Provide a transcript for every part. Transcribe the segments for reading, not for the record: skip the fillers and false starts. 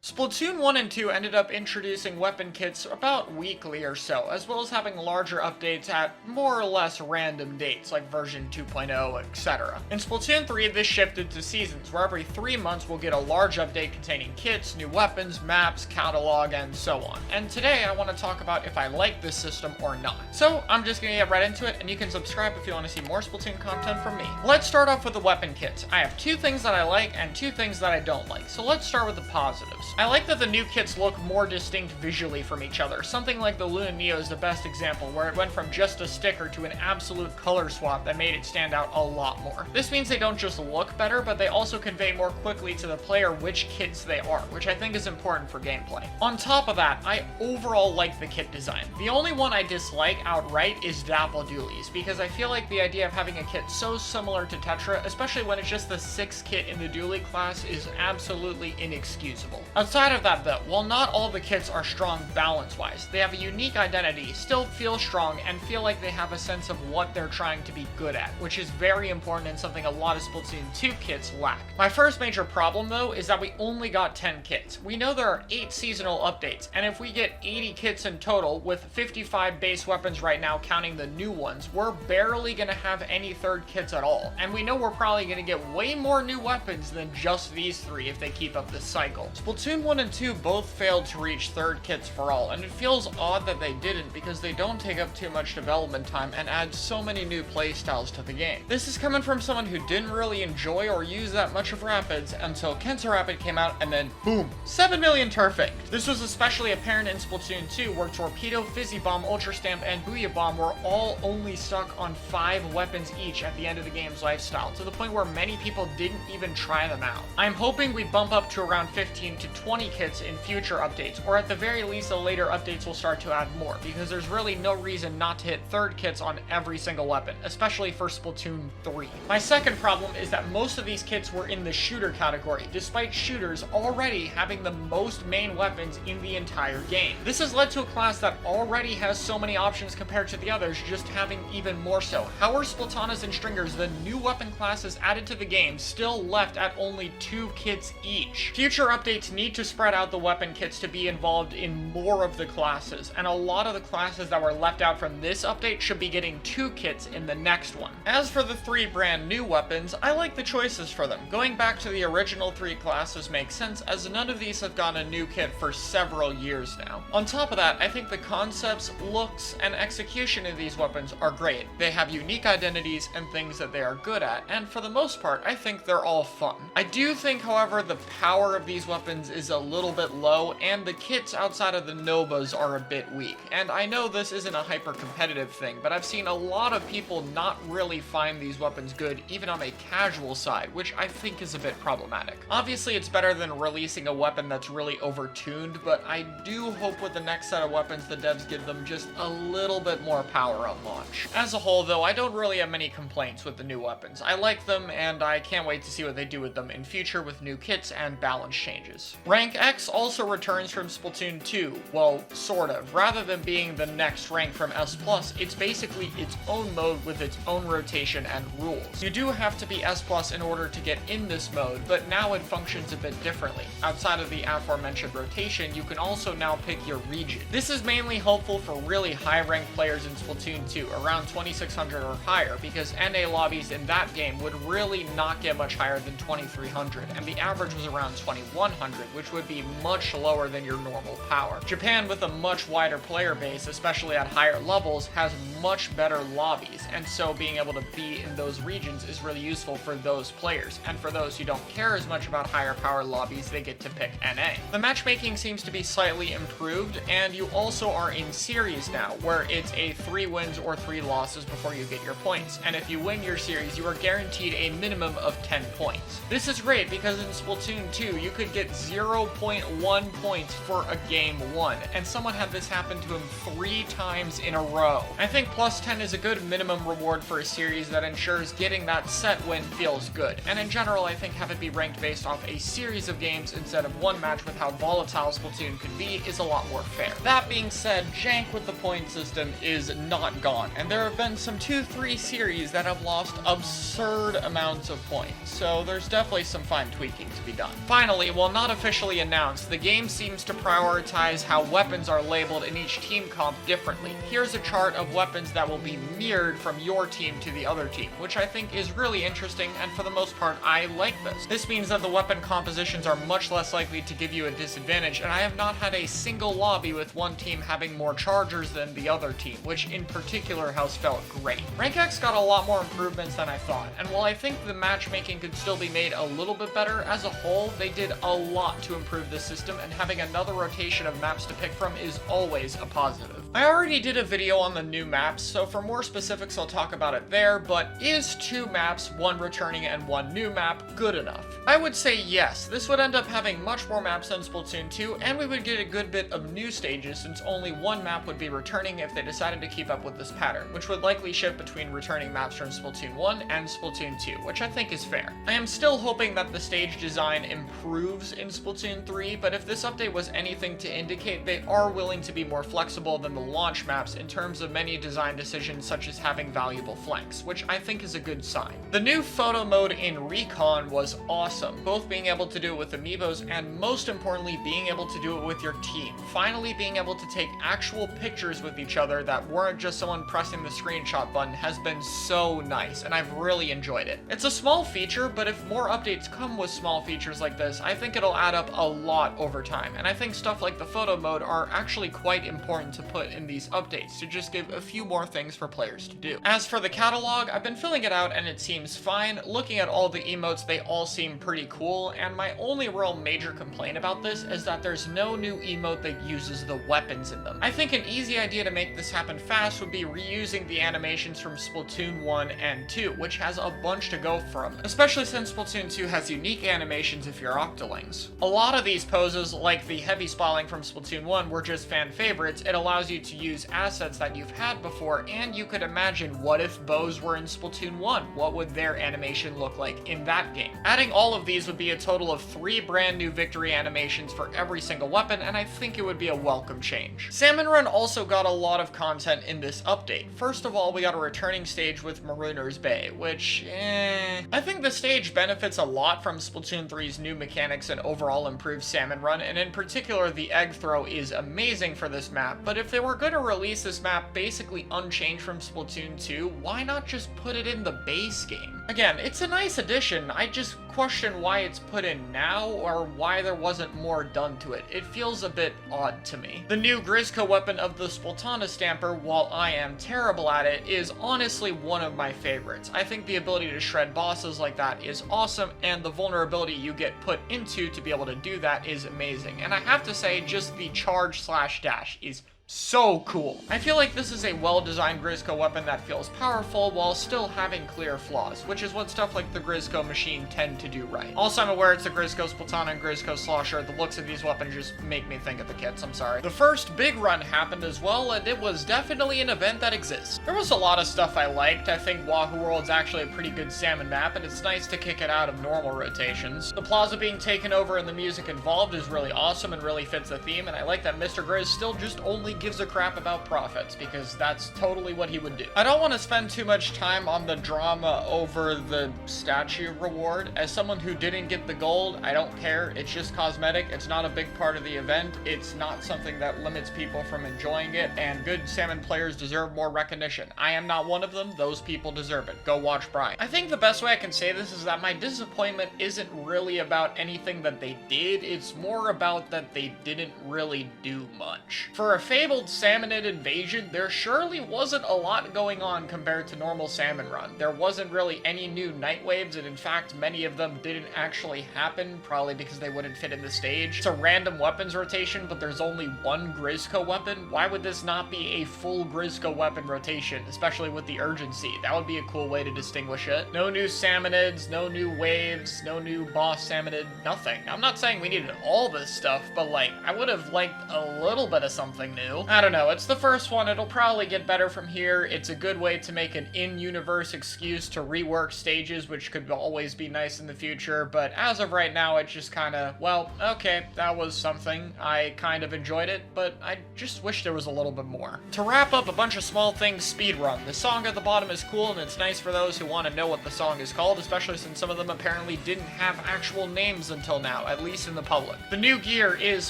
Splatoon 1 and 2 ended up introducing weapon kits about weekly or so, as well as having larger updates at more or less random dates, like version 2.0, etc. In Splatoon 3, this shifted to seasons, where every 3 months we'll get a large update containing kits, new weapons, maps, catalog, and so on. And today I want to talk about if I like this system or not. So I'm just gonna get right into it, and you can subscribe if you want to see more Splatoon content from me. Let's start off with the weapon kits. I have 2 things that I like and 2 things that I don't like, so let's start with the positives. I like that the new kits look more distinct visually from each other. Something like the Luna Neo is the best example, where it went from just a sticker to an absolute color swap that made it stand out a lot more. This means they don't just look better, but they also convey more quickly to the player which kits they are, which I think is important for gameplay. On top of that, I overall like the kit design. The only one I dislike outright is Dapple Doolies, because I feel like the idea of having a kit so similar to Tetra, especially when it's just the 6th kit in the Dooley class, is absolutely inexcusable. Outside of that though, while not all the kits are strong balance-wise, they have a unique identity, still feel strong, and feel like they have a sense of what they're trying to be good at, which is very important and something a lot of Splatoon 2 kits lack. My first major problem though is that we only got 10 kits. We know there are 8 seasonal updates, and if we get 80 kits in total, with 55 base weapons right now counting the new ones, we're barely gonna have any third kits at all. And we know we're probably gonna get way more new weapons than just these 3 if they keep up this cycle. Splatoon 1 and 2 both failed to reach third kits for all, and it feels odd that they didn't because they don't take up too much development time and add so many new playstyles to the game. This is coming from someone who didn't really enjoy or use that much of Rapids until Kenta Rapid came out, and then boom, 7 million Turfing. This was especially apparent in Splatoon 2, where Torpedo, Fizzy Bomb, Ultra Stamp, and Booyah Bomb were all only stuck on 5 weapons each at the end of the game's lifestyle, to the point where many people didn't even try them out. I'm hoping we bump up to around 15 to 20 kits in future updates, or at the very least the later updates will start to add more, because there's really no reason not to hit third kits on every single weapon, especially for Splatoon 3. My second problem is that most of these kits were in the shooter category, despite shooters already having the most main weapons in the entire game. This has led to a class that already has so many options compared to the others, just having even more so. How are Splatanas and Stringers, the new weapon classes added to the game, still left at only 2 kits each? Future updates need to spread out the weapon kits to be involved in more of the classes, and a lot of the classes that were left out from this update should be getting 2 kits in the next one. As for the 3 brand new weapons, I like the choices for them. Going back to the original 3 classes makes sense, as none of these have gotten a new kit for several years now. On top of that, I think the concepts, looks, and execution of these weapons are great. They have unique identities and things that they are good at, and for the most part, I think they're all fun. I do think, however, the power of these weapons is a little bit low, and the kits outside of the Novas are a bit weak. And I know this isn't a hyper-competitive thing, but I've seen a lot of people not really find these weapons good, even on a casual side, which I think is a bit problematic. Obviously, it's better than releasing a weapon that's really overtuned, but I do hope with the next set of weapons the devs give them just a little bit more power on launch. As a whole, though, I don't really have many complaints with the new weapons. I like them, and I can't wait to see what they do with them in future with new kits and balance changes. Rank X also returns from Splatoon 2, well, sort of. Rather than being the next rank from S+, it's basically its own mode with its own rotation and rules. You do have to be S+ in order to get in this mode, but now it functions a bit differently. Outside of the aforementioned rotation, you can also now pick your region. This is mainly helpful for really high-ranked players in Splatoon 2, around 2600 or higher, because NA lobbies in that game would really not get much higher than 2300, and the average was around 2100, which would be much lower than your normal power. Japan, with a much wider player base, especially at higher levels, has much better lobbies, and so being able to be in those regions is really useful for those players, and for those who don't care as much about higher power lobbies, they get to pick NA. The matchmaking seems to be slightly improved, and you also are in series now, where it's a 3 wins or 3 losses before you get your points, and if you win your series, you are guaranteed a minimum of 10 points. This is great because in Splatoon 2, you could get 0.1 points for a game won, and someone had this happen to him 3 times in a row. I think plus 10 is a good minimum reward for a series that ensures getting that set win feels good, and in general, I think have it be ranked based off a series of games instead of one match with how volatile Splatoon could be is a lot more fair. That being said, jank with the point system is not gone, and there have been some 2-3 series that have lost absurd amounts of points, so there's definitely some fine tweaking to be done. Finally, while not officially officially announced, the game seems to prioritize how weapons are labeled in each team comp differently. Here's a chart of weapons that will be mirrored from your team to the other team, which I think is really interesting, and for the most part, I like this. This means that the weapon compositions are much less likely to give you a disadvantage, and I have not had a single lobby with one team having more chargers than the other team, which in particular has felt great. Rank X got a lot more improvements than I thought, and while I think the matchmaking could still be made a little bit better, as a whole, they did a lot to improve the system, and having another rotation of maps to pick from is always a positive. I already did a video on the new maps, so for more specifics I'll talk about it there, but is 2 maps, 1 returning and 1 new map, good enough? I would say yes. This would end up having much more maps than Splatoon 2, and we would get a good bit of new stages since only 1 map would be returning if they decided to keep up with this pattern, which would likely shift between returning maps from Splatoon 1 and Splatoon 2, which I think is fair. I am still hoping that the stage design improves in Splatoon 3, but if this update was anything to indicate, they are willing to be more flexible than the launch maps in terms of many design decisions such as having valuable flanks, which I think is a good sign. The new photo mode in Recon was awesome, both being able to do it with amiibos and most importantly being able to do it with your team. Finally being able to take actual pictures with each other that weren't just someone pressing the screenshot button has been so nice, and I've really enjoyed it. It's a small feature, but if more updates come with small features like this, I think it'll add up a lot over time, and I think stuff like the photo mode are actually quite important to put in these updates to just give a few more things for players to do. As for the catalog, I've been filling it out and it seems fine. Looking at all the emotes, they all seem pretty cool, and my only real major complaint about this is that there's no new emote that uses the weapons in them. I think an easy idea to make this happen fast would be reusing the animations from Splatoon 1 and 2, which has a bunch to go from, especially since Splatoon 2 has unique animations if you're Octolings. A lot of these poses, like the heavy spalling from Splatoon 1, were just fan favorites. It allows you to use assets that you've had before, and you could imagine, what if bows were in Splatoon 1? What would their animation look like in that game? Adding all of these would be a total of 3 brand new victory animations for every single weapon, and I think it would be a welcome change. Salmon Run also got a lot of content in this update. First of all, we got a returning stage with Marooner's Bay, which, I think the stage benefits a lot from Splatoon 3's new mechanics and overall improved Salmon Run, and in particular, the egg throw is amazing for this map, but if they were going to release this map basically unchanged from Splatoon 2, why not just put it in the base game? Again, it's a nice addition, I just question why it's put in now, or why there wasn't more done to it. It feels a bit odd to me. The new Grizzco Weapon of the Splatana Stamper, while I am terrible at it, is honestly one of my favorites. I think the ability to shred bosses like that is awesome, and the vulnerability you get put into to be able to do that is amazing. And I have to say, just the charge/dash is so cool. I feel like this is a well-designed Grizzco weapon that feels powerful while still having clear flaws, which is what stuff like the Grizzco machine tend to do right. Also, I'm aware it's the Grizzco Splatana and Grizzco Slosher. The looks of these weapons just make me think of the kits, I'm sorry. The first big run happened as well, and it was definitely an event that exists. There was a lot of stuff I liked. I think Wahoo World's actually a pretty good Salmon map, and it's nice to kick it out of normal rotations. The plaza being taken over and the music involved is really awesome and really fits the theme, and I like that Mr. Grizz still just only gives a crap about profits, because that's totally what he would do. I don't want to spend too much time on the drama over the statue reward. As someone who didn't get the gold, I don't care. It's just cosmetic. It's not a big part of the event. It's not something that limits people from enjoying it, and good Salmon players deserve more recognition. I am not one of them. Those people deserve it. Go watch Brian. I think the best way I can say this is that my disappointment isn't really about anything that they did. It's more about that they didn't really do much. For a fabled Salmonid invasion, there surely wasn't a lot going on compared to normal Salmon Run. There wasn't really any new night waves, and in fact, many of them didn't actually happen, probably because they wouldn't fit in the stage. It's a random weapons rotation, but there's only one Grizzco weapon. Why would this not be a full Grizzco weapon rotation, especially with the urgency? That would be a cool way to distinguish it. No new Salmonids, no new waves, no new boss Salmonid, nothing. I'm not saying we needed all this stuff, but like, I would have liked a little bit of something new. new. I don't know, it's the first one, it'll probably get better from here. It's a good way to make an in-universe excuse to rework stages, which could always be nice in the future, but as of right now, it's just kinda, well, okay, that was something. I kind of enjoyed it, but I just wish there was a little bit more. To wrap up a bunch of small things, Speedrun. The song at the bottom is cool, and it's nice for those who want to know what the song is called, especially since some of them apparently didn't have actual names until now, at least in the public. The new gear is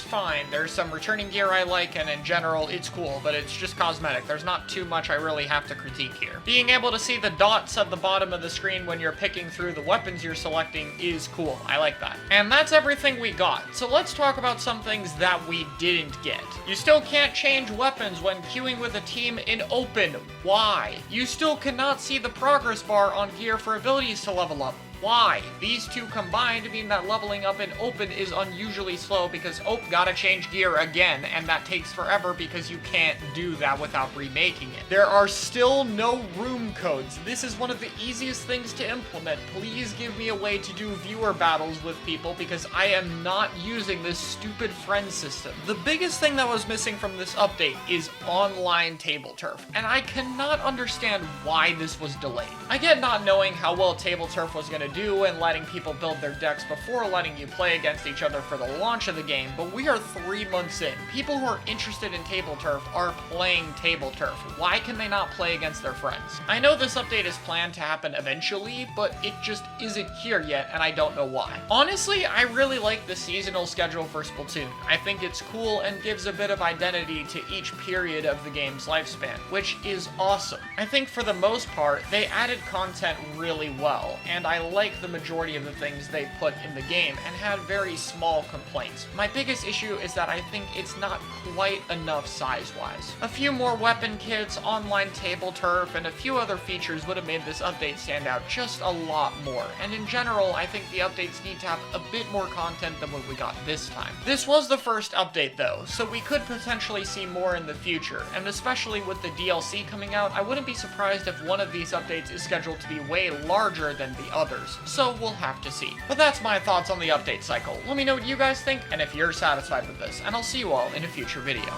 fine. There's some returning gear I like, and in general, it's cool, but it's just cosmetic. There's not too much I really have to critique here. Being able to see the dots at the bottom of the screen when you're picking through the weapons you're selecting is cool. I like that. And that's everything we got. So let's talk about some things that we didn't get. You still can't change weapons when queuing with a team in open. Why? You still cannot see the progress bar on gear for abilities to level up. Why? These two combined mean that leveling up in open is unusually slow because gotta change gear again, and that takes forever because you can't do that without remaking it. There are still no room codes. This is one of the easiest things to implement. Please give me a way to do viewer battles with people because I am not using this stupid friend system. The biggest thing that was missing from this update is online table turf, and I cannot understand why this was delayed. I get not knowing how well table turf was gonna do and letting people build their decks before letting you play against each other for the launch of the game, but we are 3 months in. People who are interested in table turf are playing table turf. Why can they not play against their friends? I know this update is planned to happen eventually, but it just isn't here yet, and I don't know why. Honestly, I really like the seasonal schedule for Splatoon. I think it's cool and gives a bit of identity to each period of the game's lifespan, which is awesome. I think for the most part, they added content really well, and I like the majority of the things they put in the game and had very small complaints. My biggest issue is that I think it's not quite enough size-wise. A few more weapon kits, online table turf, and a few other features would have made this update stand out just a lot more, and in general, I think the updates need to have a bit more content than what we got this time. This was the first update though, so we could potentially see more in the future, and especially with the DLC coming out, I wouldn't be surprised if one of these updates is scheduled to be way larger than the others. So we'll have to see. But that's my thoughts on the update cycle. Let me know what you guys think and if you're satisfied with this, and I'll see you all in a future video.